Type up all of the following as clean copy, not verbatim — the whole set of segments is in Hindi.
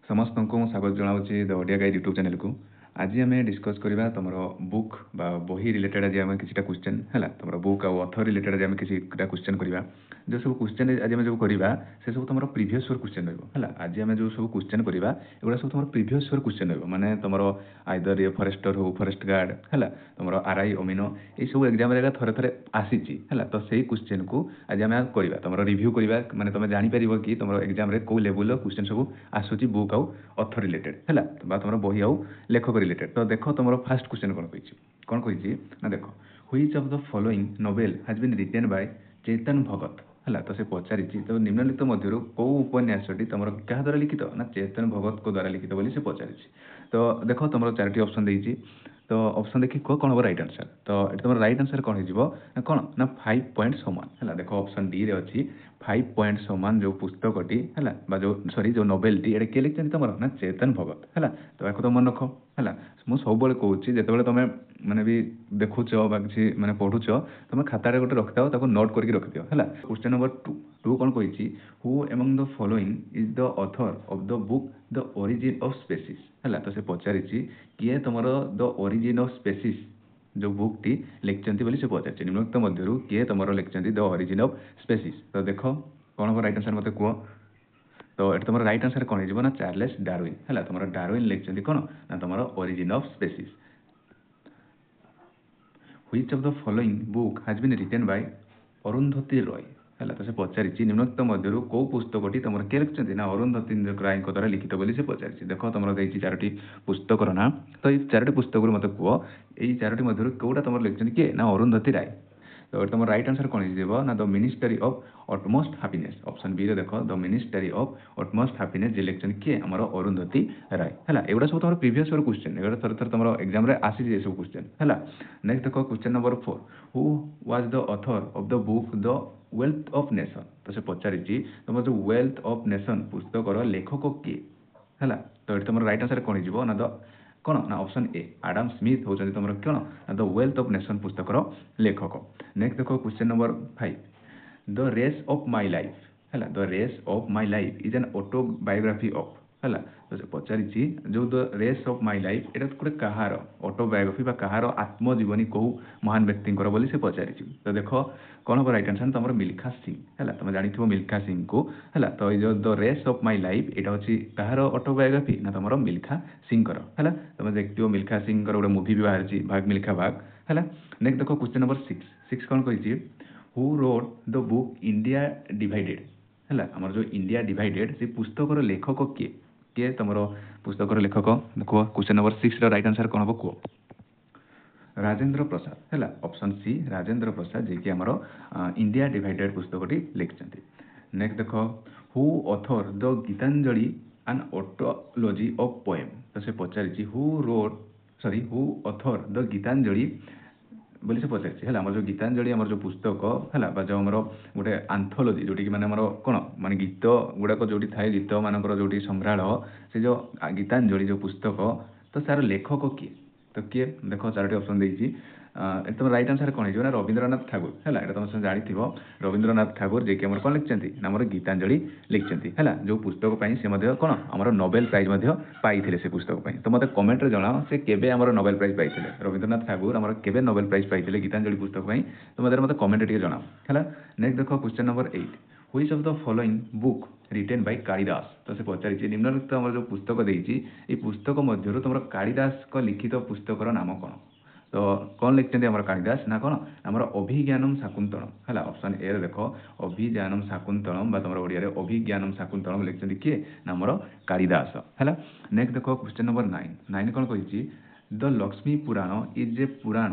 समस्त को स्वागत जनावि the Odia guide YouTube channel को। आज आम डिस्कस करवा तुम बुक बा बही रिलेटेड आज आम किसी क्वेश्चन है तुम बुक आ ऑथर रिलेटेड आज आम किसी क्वेश्चन करवा। जो सब क्वेश्चन आज आम जो करवा से सब तुम प्रीवियस ईयर क्वेश्चन रहा। आज आम जो सब क्वेश्चन करवा एगुड़ा सब तुम प्रीवियस ईयर क्वेश्चन रहा तुम आइदर ये फॉरेस्टर हो फॉरेस्ट गार्ड है तुम आरआई अमीनो ये सब एग्जाम थे थे आसी तो से क्वेश्चन को आज आम करवा तुम रिव्यू करवा माने तुम जापर कि तुम एग्जाम कौ लेवल क्वेश्चन सब आसूची बुक आउ ऑथर रिलेटेड है तुम बही आउ लेखक रिलेटेड। तो देख तुम फास्ट क्वेश्चन कौन कही ना देख which of the following novel has been written by Chetan Bhagat है तो से पचारि तो निम्नलिखित मध्य कौ उपन्यासटी तुम क्या द्वारा लिखित ना चेतन भगत को द्वारा लिखित बोली से पचारि। तो देख तुम चारोटी ऑप्शन देती तो ऑप्शन देखिए कह कौन हम राइट आंसर। तो ये तुम राइट आंसर कौन हो कौन ना 5 पॉइंट समान है। देख ऑप्शन डी रे अच्छी 5 पॉइंट समान जो पुस्तकटी है जो सॉरी जो नोवेलटी ये किए लिखते तुम ना चेतन भगत है। तो या तो मन रख है मुझे सब कहूँ जिते तुम मैंने भी देखुच कि मैंने पढ़ुच तुम खातार गोटे रखिद ताको नोट करके रखिद है। क्वेश्चन नंबर 2 कौन कही who among the following is the author of the book the origin of species है। तो से पचारि किए तुम द ओरिजिन ऑफ स्पेसीज जो बुक टी लिखिं बोली से पचार निम्नलिखित मध्य किए तुम लिखिं द ओरिजिन ऑफ स्पेसीज। तो देख कौन हम राइट आंसर मत कह। तो ये तुम राइट आंसर कौन हो चार्लेस डार्विन है तुम डार्विन लिखिं कौन ना तुम origin of species. Which of the following book has been written by Arundhati Roy है तो से पचारि निम्नलिखित मध्य कौ पुस्तकटी तुम किए लिखिं ना अरुंधति राय द्वारा लिखित बोली से पचारि। देख तुम देखिए 4टी पुस्तकर ना तो ये 4टी पुस्तक मत कह यही 4टी मध्य कौटा तुम लिखिं किए ना अरुंधति राय। तो तुम राइट आंसर कौन हो ना the ministry of utmost happiness option B देख the ministry of utmost happiness जे लिखिं किए आम अरुंधति राय है। एगुड़ा सब तुम प्रीवियस ईयर क्वेश्चन एगुड़ा थोड़े थोड़े तुम एग्जाम आसी सब क्वेश्चन है। नेक्स्ट देख question number 4 who was the author of the book the wealth of nation. तो से पचारि तुम जो वेल्थ ऑफ नेशन पुस्तकर लेखक किए है। तो ये तुम राइट आंसर कौन हो ना द कौन ना ऑप्शन ए आडम स्मिथ होती तुम कौन ना द वेल्थ ऑफ नेशन पुस्तकर लेखक। नेक्स्ट देख question number 5 the race of my life है the race of my life is an autobiography of है। तो से पचारि जो the race of my life एटा गोटे कहार ऑटोबायोग्राफी बा कहार आत्मजीवनी कौ महान व्यक्ति बोली से पचारि। तो देख कौन हम राइट आंसर तुम मिल्खा सिंह है तुम जानी मिल्खा सिंह को है। तो ये जो the race of my life यहाँ हूँ कहार ऑटोबायोग्राफी ना तुम मिल्खा सिंह है। तुम देखो मिल्खा सिंह गोटे मुवी भी बाहरी भाग मिल्खा भाग है। नेक्स्ट देख क्वेश्चन नंबर 6 कौन कही who wrote the book India divided है आम जो इंडिया डिवाइडेड से पुस्तकर लेखक किए किए तुम पुस्तकर लेखक देख क्वेश्चन नंबर 6 राइट आंसर कौन हम कह राजेंद्र प्रसाद है ऑप्शन सी राजेंद्र प्रसाद जी कि आमर इंडिया डिवाइडेड पुस्तकटी लिखिं। नेक्स्ट देख who author the Gitanjali an anthology of poem. तो से पचारि हु ऑथर द गीतांजलि बोली से पचारि है जो गीतांजलि आम जो पुस्तक है जो आम गोटे आंथोलॉजी जोटी कि माने कौन माने गीत गुड़ाक जो थाए गीत मानकर जो संग्रहालय से जो गीतांजलि जो पुस्तक तो सार लेखक किए। तो किए देख 4टी ऑप्शन देती तुम राइट आंसर कौन हो रवींद्रनाथ ठाकुर है तुम जानी रवींद्रनाथ ठाकुर जी कि कौन लिखिं ना गीतांजलि लिखिं है जो पुस्तक से कौन आम नोबेल प्राइज पाई से पुस्तक। तो मतलब कमेंट रे जनाओ से केबे आम नोबेल प्राइज पाई रवींद्रनाथ ठाकुर आम केबे नोबेल प्राइज पाई गीतांजलि पुस्तक। तो मतलब कमेंट टे जनाओ है। नेक्स्ट देख question number 8 which of the following book written by Kalidas. तो से पचारि निम्नलिखित आम जो पुस्तक देती पुस्तक मध्य तुम कालिदास को लिखित पुस्तकर नाम कौन। तो कौन लिखिं आम कालिदास ना कौन आम अभिज्ञानम शाकुंतलम है ऑप्शन ए देख अभिज्ञानम शाकुंतलम तुम ओडिया अभिज्ञानम शाकुंतलम लिखिं किए ना आम कालिदास है। नेक्स्ट देख क्वेश्चन नंबर 9 कौन कही the Lakshmi Purana is a Purana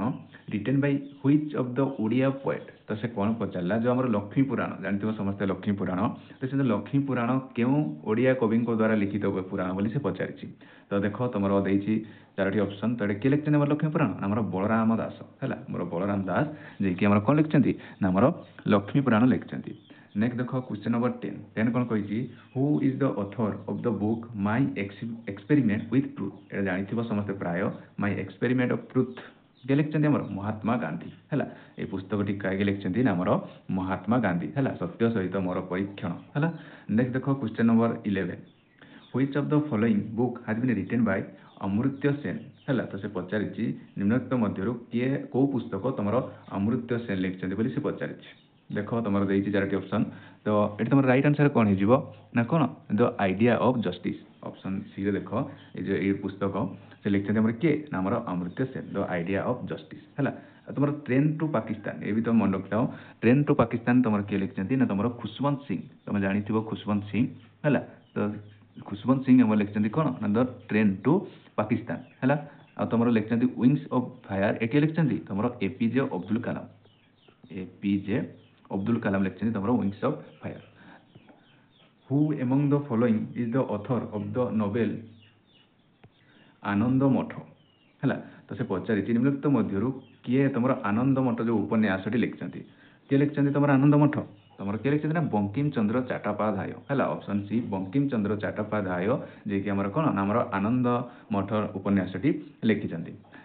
written by which of the Odia poet. तो से कौन पचारा जो आम लक्ष्मी पुराण जानते समस्ते लक्ष्मी पुराण तो से लक्ष्मी पुराण क्यों ओडिया कवि द्वारा लिखित पुराण बोली से पचारि। तो देख तुम देती 4टी ऑप्शन तो किए लिखिं लक्ष्मी पुराण आम बलराम दास है मोर बलराम दास जी कि कौन लिखिं ना आम लक्ष्मी पुराण लिखिं। नेक्स्ट देख क्वेश्चन नंबर 10 कौन कही who is the author of the book my experiment with truth. ये जानी समस्ते प्राय माय एक्सपेरिमेंट ऑफ ट्रुथ किए लिखिं आम महात्मा गांधी है ये पुस्तकटी कहीं लिखिं ना आम महात्मा गांधी है सत्य सहित मोर परीक्षण है। नेक्स्ट देख question number 11 which of the following book has been written by Amartya Sen है तो से पचारि निम्नलिखित मध्य किए कौ पुस्तक तुम अमृत्य सेन लिखिं बोली से पचारि देख तुम देती 4टी ऑप्शन तो ये तुम राइट आंसर कौन हो ना कौन the idea of justice option C रे देख ये पुस्तक से लिखिं किए ना आम Amartya Sen the idea of justice है तुम ट्रेन टू पाकिस्तान ये भी तुम मन रखी ट्रेन टू पाकिस्तान तुम किए लिखिं ना तुम खुशवंत सिंह तुम जानी खुशवंत सिंह है तो खुशवंत सिंह आम लिखिं कौन ना द ट्रेन टू पाकिस्तान है आ तुम लिखिं विंग्स ऑफ फायर ये लिखिं तुम एपीजे अब्दुल कलाम एपीजे अब्दुल कलाम लिखिं तुम wings of fire who among the following is the author of the novel Anand Math है तो से पचारि निम्नलिखित मध्य किए तुम आनंद मठ जो उपन्यासटी लिखिं किए लिखिं तुम आनंद मठ तुम किए लिखिं ना बंकिम चंद्र चट्टोपाध्याय है ऑप्शन सी बंकिम चंद्र चट्टोपाध्याय जी कि आमर कौन आमर आनंद मठ उपन्यासटी लिखिं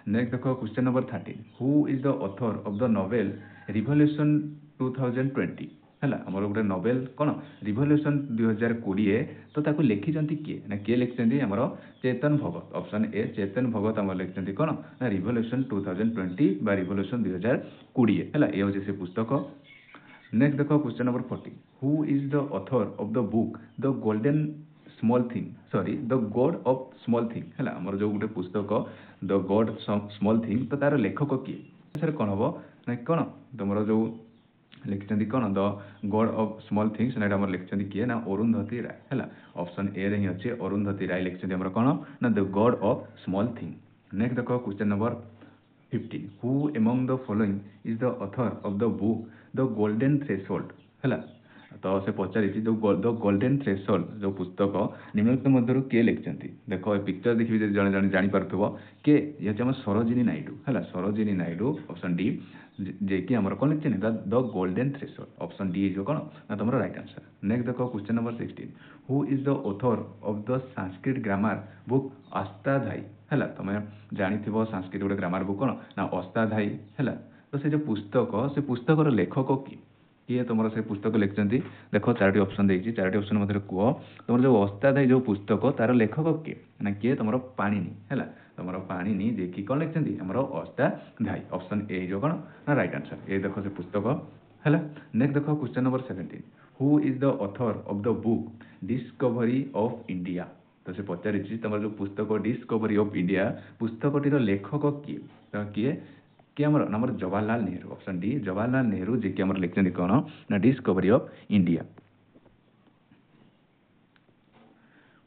नेक्स्ट देख question number 13 who is the author of the novel revolution 2020 है आमर गोटे नोवेल कौन रिवोल्यूशन 2020 तो ताको लिखिं किए ना किए लिखिं आमर चेतन भगत ऑप्शन ए चेतन भगत आम लिखिं कौन ना रिवोल्यूशन 2020 बा रिवोल्यूशन 2020 है ये हूँ से पुस्तक नेक्स्ट देख question number 40 who is the author of the book the golden small thing sorry the god of small thing है आमर जो गोटे पुस्तक द गॉड स्मॉल थिंग तो तार लेखक किए सर कौन हम ना कौन तुम जो लिखिं कौन the god of small things ना आम लिखिं किए ना अरुंधति राय है ऑप्शन ए रे ही अच्छे अरुंधति राय लिखिं आम कौन ना the god of small thing next देख question number 15 who among the following is the author of the book the golden threshold है तो से पचारि जो द गोल्डन थ्रेशोल्ड जो पुस्तक निम्नलिखित मध्य किए लिखिं देख पिक्चर देखिए जड़े जड़े जापर किए ये हूँ सरोजिनी नायडू है सरोजिनी नायडू ऑप्शन डी जे कि आमर कौन लिखिं the golden threshold option D जो कौन ना तुम राइट आंसर नेक्स्ट देख question number 16 who is the author of the Sanskrit grammar book Ashtadhyayi है तुम जानी संस्कृत गोटे ग्रामर बुक कौन ना अष्टाध्यायी है तो से जो पुस्तक से पुस्तकर लेखक किए तुम से पुस्तक लिखिं देख 4टी ऑप्शन देती 4टी ऑप्शन मध्य कह तुम जो अष्टाध्यायी जो पुस्तक तार लेखक किए ना किए तुम पाणिनि है तुम पाणिनि जे कि कौन लिखिं आमर अष्टाध्यायी ऑप्शन ए जो कौन ना राइट आंसर ये देख से पुस्तक है नेक्स्ट देख question number 17 who is the author of the book discovery of India तो से पचारि तुम जो पुस्तक डिस्कवरी ऑफ इंडिया पुस्तकटीर लेखक किए तो किए कि आमर जवाहरलाल नेहरू ऑप्शन डी जवाहरलाल नेहरू जी कि लिखिं कौन ना discovery of India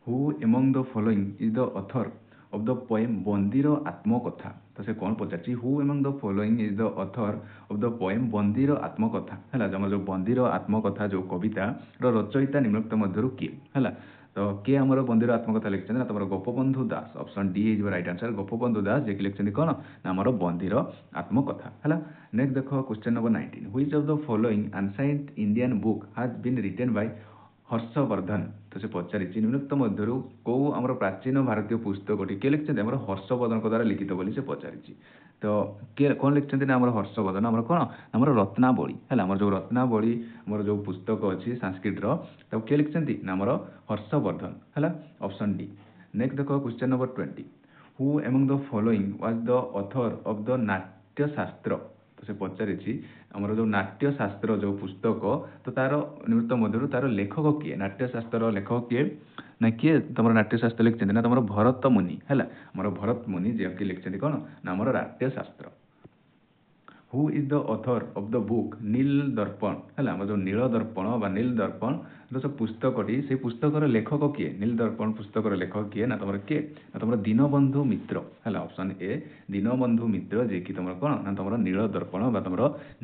who among the following is the author of the poem Bandira Atmakatha तो से कौन पचार who among the following is the author of the poem Bandira Atmakatha है जो बंदीर आत्मकथा जो कविता रचयिता निम्नलिखित मध्य किए है तो किए आमर बंदीर आत्मकथा लिखिं ना तुम Gopabandhu Das option D is right answer Gopabandhu Das जे कि लिखिं कौन ना आमर बंदीर आत्मकथा है नेक्स्ट देख question number 19 which of the following ancient Indian book has been written by Harshavardhan तो से पचारि निम्नलिखित मध्य कौ आम प्राचीन भारतीय पुस्तकटी किए लिखिं आम हर्षवर्धन द्वारा लिखित बोली से पचारि तो किए कौन लिखिं ना आम हर्षवर्धन आम कौन आम रत्नावली है आम जो रत्नावली आम जो पुस्तक अच्छी संस्कृत तो किए लिखिं ना आम हर्षवर्धन है ऑप्शन डी नेक्स्ट देख question number 20 who among the following was the author of the Natyashastra तो से पचारि आमर जो नाट्यशास्त्र जो पुस्तक तो तार निमित्त मध्य तार लेखक किए नाट्यशास्त्र लेखक किए ना किए तुम नाट्यशास्त्र लिखिं ना तुम भरत मुनि है आमर भरत मुनि जे कि लिखिं कौन ना आमर Natyashastra who is the author of the book Neel Darpan है आम जो नील दर्पण बा नील दर्पण जो पुस्तकटी से पुस्तकर लेखक किए नील दर्पण पुस्तकर लेखक किए ना तुम किए ना तुम दीनबंधु मित्र है ऑप्शन ए दीनबंधु मित्र जे कि तुम कौन ना तुम नील दर्पण बा तुम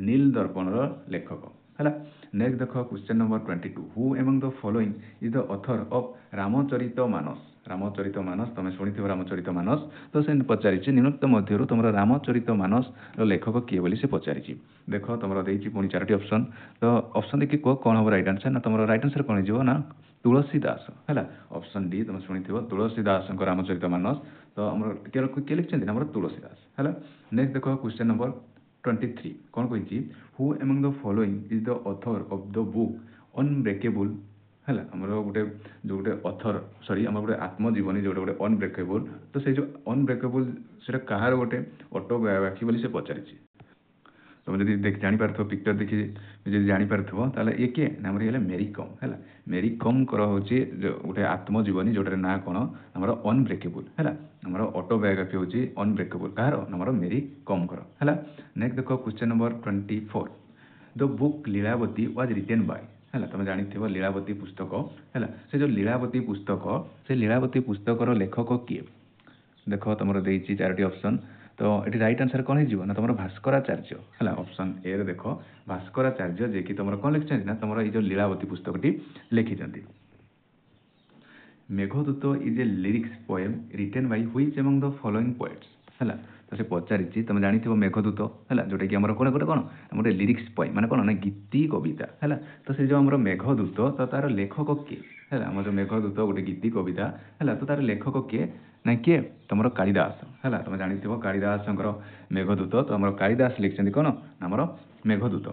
नील दर्पण लेखक है नेक्स्ट देख question number 22 who among the following is the author of Ramcharit Manas तुम शुणी रामचरित मानस तो से पचारि निम्नलिखित मध्य तुम रामचरित मानस लेखक किए बोली से पचारि देख तुम देती पुणी 4टी ऑप्शन तो ऑप्शन देखिए कह कौन हम राइट आंसर ना तुम राइट आंसर कौन हो ना तुलसीदास है ऑप्शन डी तुम शुणी तुलसीदास रामचरित मानस तो आम किए लिखिं आम तुलसीदास है नेक्स्ट देख क्वेश्चन नंबर 23 कौन कही who among the following is the author of the book unbreakable ହେଲା ଆମର ଗୋଟେ ଯେଉଁ ଗୋଟେ ଅଥର ସରି ଆମର ଗୋଟେ ଆତ୍ମଜୀବନୀ ଯେଉଁଟା ଗୋଟେ ଅନବ୍ରେକେବୁଲ୍ ତ ସେଇ ଯେଉଁ ଅନବ୍ରେକେବୁଲ୍ ସେଇଟା କାହାର ଗୋଟେ ଅଟୋବାୟୋଗ୍ରାଫି ବୋଲି ସେ ପଚାରିଛି। तुम जब देख जापर पिक्चर देखी जब जापर ताल ये किए ना हमारे मेरी कम है मेरी कम कर हूँ गोटे आत्मजीवनी जोटार ना कौन आमर अनब्रेकेबुल है आमर ऑटोबायोग्राफी हूँ अनब्रेकेबुल कहार आमर मेरी कम कर है। नेक्स्ट देख question number 24 the book Lilavati was written by है तुम जानी लीलावती पुस्तक है से जो लीलावती पुस्तक से लीलावती पुस्तकर लेखक किए देख तुम देती 4टी ऑप्शन तो ये राइट आंसर कौन हो ना तुम भास्कराचार्य है ऑप्शन ए देख भास्कराचार्य जे कि तुम कौन लिखिं ना तुम ये लीलावती पुस्तकटी लिखिं। Meghdoot is a lyrics poem written by which among the following poets है तो से पचारि तुम जानी मेघदूत है जोटा कि आम कौन गोटे कौन गोटे लिरिक्स पोएम माने कौन ना गीति कविता है तो से जो आम मेघदूत तो तार लेखक किए है आम जो मेघदूत गोटे गीति कविता है तो तार लेखक किए ना किए तुम कालिदास है तुम जानी कालिदास मेघदूत तो आम कालिदास लिखिं कौन आमर Meghdoot.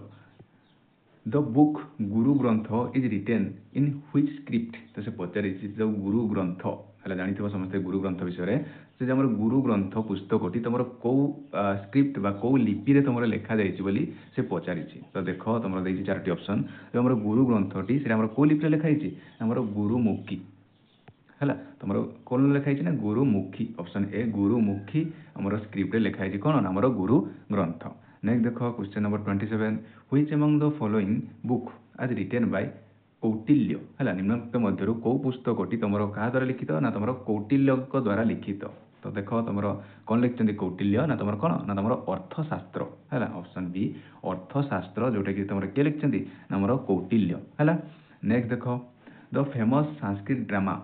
The book Guru Granth is written in which script तो से पचारि जो गुरु ग्रंथ है जानी समस्त गुरु ग्रंथ विषय से आम गुरु ग्रंथ पुस्तकटी तुम कौ स्क्रिप्ट बा कौ लिपि तुम लिखा जाइए से पचारि तो देख तुम देखिए 4टी ऑप्शन जो आम गुरु ग्रंथटी से कौ लिपि लिखाई आम गुरुमुखी है तुम कौन लिखाई ना गुरुमुखी ऑप्शन ए गुरुमुखी आम स्क्रिप्ट लिखाई कौन आम गुरु ग्रंथ। नेक्स्ट देख question number 27 which among the following book आज रिटेन बाय कौटिल्य है निम्नलिखित मध्य कौ पुस्तकटी तुम क्या द्वारा लिखित ना तुम कौटिल्य द्वारा लिखित तो देख तुम कौन लिखिं कौटिल्य ना तुम कौन ना तुम अर्थशास्त्र है ऑप्शन बी अर्थशास्त्र जोटा कि तुम किए लिखिं ना आमर कौटिल्य है। नेक्स्ट देख the famous Sanskrit drama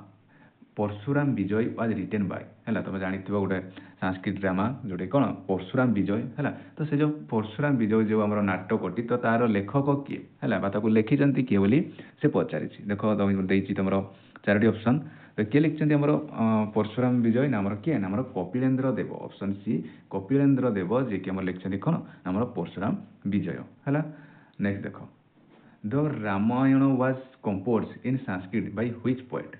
Parshuram Vijay was written by है तुम जानी गोटे संस्कृत ड्रामा जोटे कौन परशुराम विजय है तो से जो परशुराम विजय जो आम नाटकटी तो तार लेखक किए है लिखिं किए बोली से पचारि देख तुम 4टी ऑप्शन तो किए लिखिं आम परशुराम विजय ना आमर किए ना आमर कपिलेन्द्र देव ऑप्शन सी कपिलेन्द्र देव जे कि आम लिखिं कौन आमर परशुराम विजय है। नेक्स्ट देख the Ramayan was composed in Sanskrit by which poet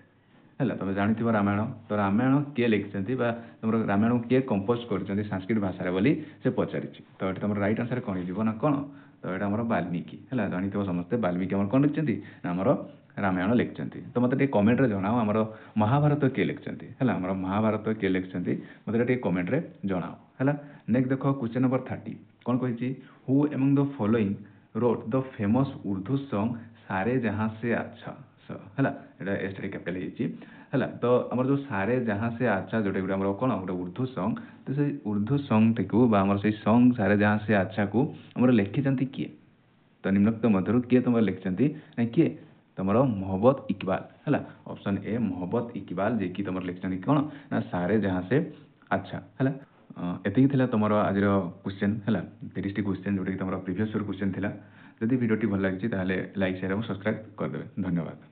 है तुम जानी रामायण तो रामायण किए लिखिं तुम रामायण किए कंपोज कर संस्कृत भाषा बोली से पचारि तो ये तुम राइट आंसर कौन हो ना कौन तो यहाँ आम वाल्मीकि है जानी समस्ते वाल्मीकि आम कौन लिखिं ना आमर रामायण लिखिं तो मतलब कमेंट जनाओ आमर महाभारत किए लिखिं है आमर महाभारत किए लिखिं मतलब कमेंट जनाओ है। नेक्स्ट देख क्वेश्चन नंबर 30 कौन कही who among the following wrote the famous Urdu song सारे जहाँ से अच्छा है एस कैपिटल है तो आम जो सारे जहाँ से अच्छा जोटा गोटे आम कौन गोटे उर्दू सॉन्ग तो से उर्दू सॉन्ग टी आम से सॉन्ग सारे जहाँ से अच्छा को आम लिखिं किए तो निम्नलिखित मध्य किए तुम लिखिं ना किए तुम मोहब्बत इकबाल है ऑप्शन ए मोहब्बत इकबाल जे कि तुम लिखिं कौन ना सारे जहाँ से अच्छा है। एति तुम आज क्वेश्चन है 30टी क्वेश्चन जोटा कि तुम प्रीवियस क्वेश्चन थी जदि वीडियो भल लगी लाइक शेयर और सब्सक्राइब करदे। धन्यवाद।